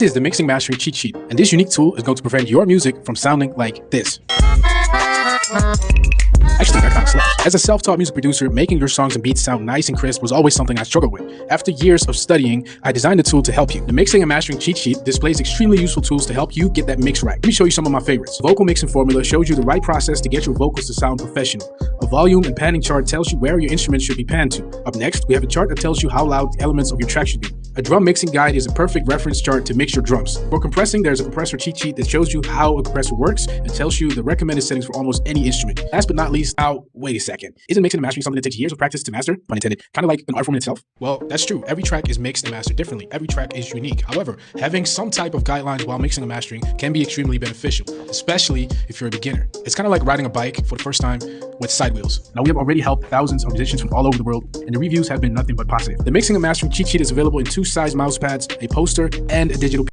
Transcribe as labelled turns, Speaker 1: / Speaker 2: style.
Speaker 1: This is the mixing mastering cheat sheet, and this unique tool is going to prevent your music from sounding like this. Actually, that kind of slaps. As a self-taught music producer, making your songs and beats sound nice and crisp was always something I struggled with. After years of studying, I designed a tool to help you. The mixing and mastering cheat sheet displays extremely useful tools to help you get that mix right. Let me show you some of my favorites. Vocal mixing formula shows you the right process to get your vocals to sound professional. A volume and panning chart tells you where your instruments should be panned to. Up next, we have a chart that tells you how loud the elements of your track should be. A drum mixing guide is a perfect reference chart to mix your drums. For compressing, there's a compressor cheat sheet that shows you how a compressor works and tells you the recommended settings for almost any instrument. Last but not least, wait a second. Isn't mixing and mastering something that takes years of practice to master? Pun intended. Kind of like an art form in itself? Well, that's true. Every track is mixed and mastered differently. Every track is unique. However, having some type of guidelines while mixing and mastering can be extremely beneficial, especially if you're a beginner. It's kind of like riding a bike for the first time with side wheels. Now, we have already helped thousands of musicians from all over the world, and the reviews have been nothing but positive. The mixing and mastering cheat sheet is available in 2 size mouse pads, a poster, and a digital